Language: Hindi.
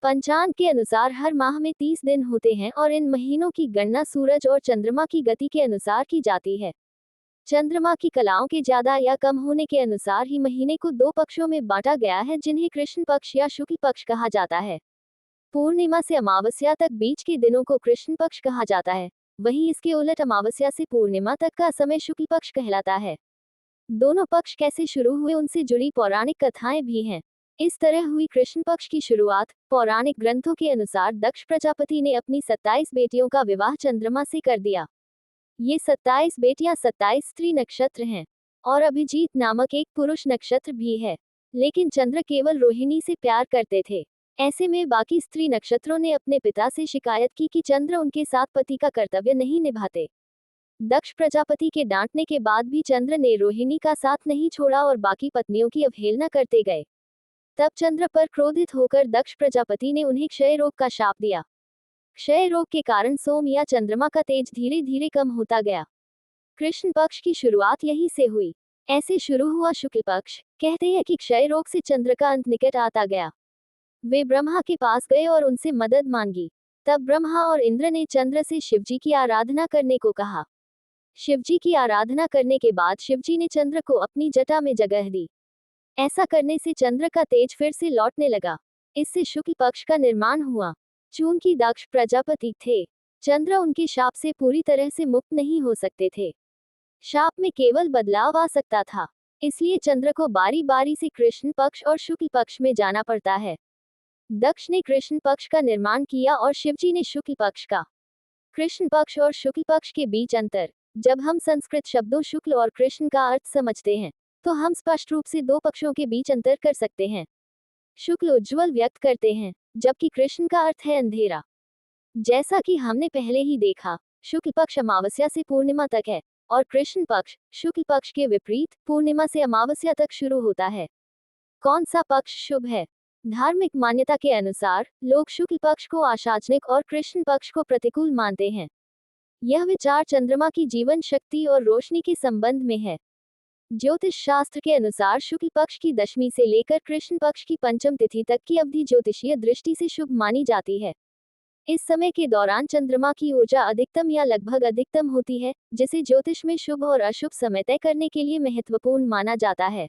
पंचांग के अनुसार हर माह में 30 दिन होते हैं और इन महीनों की गणना सूरज और चंद्रमा की गति के अनुसार की जाती है। चंद्रमा की कलाओं के ज्यादा या कम होने के अनुसार ही महीने को दो पक्षों में बांटा गया है, जिन्हें कृष्ण पक्ष या शुक्ल पक्ष कहा जाता है। पूर्णिमा से अमावस्या तक बीच के दिनों को कृष्ण पक्ष कहा जाता है। वहीं इसके उलट अमावस्या से पूर्णिमा तक का समय शुक्ल पक्ष कहलाता है। दोनों पक्ष कैसे शुरू हुए उनसे जुड़ी पौराणिक कथाएं भी हैं। इस तरह हुई कृष्ण पक्ष की शुरुआत। पौराणिक ग्रंथों के अनुसार दक्ष प्रजापति ने अपनी 27 बेटियों का विवाह चंद्रमा से कर दिया। ये 27 बेटियां 27 स्त्री नक्षत्र हैं और अभिजीत नामक एक पुरुष नक्षत्र भी है। लेकिन चंद्र केवल रोहिणी से प्यार करते थे। ऐसे में बाकी स्त्री नक्षत्रों ने अपने पिता से शिकायत की कि चंद्र उनके साथ पति का कर्तव्य नहीं निभाते। दक्ष प्रजापति के डांटने के बाद भी चंद्र ने रोहिणी का साथ नहीं छोड़ा और बाकी पत्नियों की अवहेलना करते गए। तब चंद्र पर क्रोधित होकर दक्ष प्रजापति ने उन्हें क्षय रोग का शाप दिया। क्षय रोग के कारण सोम या चंद्रमा का तेज धीरे धीरे कम होता गया। कृष्ण पक्ष की शुरुआत यहीं से हुई। ऐसे शुरू हुआ शुक्ल पक्ष। कहते हैं कि क्षय रोग से चंद्र का अंत निकट आता गया। वे ब्रह्मा के पास गए और उनसे मदद मांगी। तब ब्रह्मा और इंद्र ने चंद्र से शिवजी की आराधना करने को कहा। शिवजी की आराधना करने के बाद शिवजी ने चंद्र को अपनी जटा में जगह दी। ऐसा करने से चंद्र का तेज फिर से लौटने लगा। इससे शुक्ल पक्ष का निर्माण हुआ। चूंकि दक्ष प्रजापति थे, चंद्र उनके शाप से पूरी तरह से मुक्त नहीं हो सकते थे। शाप में केवल बदलाव आ सकता था। इसलिए चंद्र को बारी बारी से कृष्ण पक्ष और शुक्ल पक्ष में जाना पड़ता है। दक्ष ने कृष्ण पक्ष का निर्माण किया और शिवजी ने शुक्ल पक्ष का। कृष्ण पक्ष और शुक्ल पक्ष के बीच अंतर। जब हम संस्कृत शब्दों शुक्ल और कृष्ण का अर्थ समझते हैं, तो हम स्पष्ट रूप से दो पक्षों के बीच अंतर कर सकते हैं। शुक्ल उज्ज्वल व्यक्त करते हैं, जबकि कृष्ण का अर्थ है अंधेरा। जैसा कि हमने पहले ही देखा, शुक्ल पक्ष अमावस्या से पूर्णिमा तक है और कृष्ण पक्ष शुक्ल पक्ष के विपरीत पूर्णिमा से अमावस्या तक शुरू होता है। कौन सा पक्ष शुभ है? धार्मिक मान्यता के अनुसार लोग शुक्ल पक्ष को आशाजनक और कृष्ण पक्ष को प्रतिकूल मानते हैं। यह विचार चंद्रमा की जीवन शक्ति और रोशनी के संबंध में है। ज्योतिष शास्त्र के अनुसार शुक्ल पक्ष की दशमी से लेकर कृष्ण पक्ष की पंचम तिथि तक की अवधि ज्योतिषीय दृष्टि से शुभ मानी जाती है। इस समय के दौरान चंद्रमा की ऊर्जा अधिकतम या लगभग अधिकतम होती है, जिसे ज्योतिष में शुभ और अशुभ समय तय करने के लिए महत्वपूर्ण माना जाता है।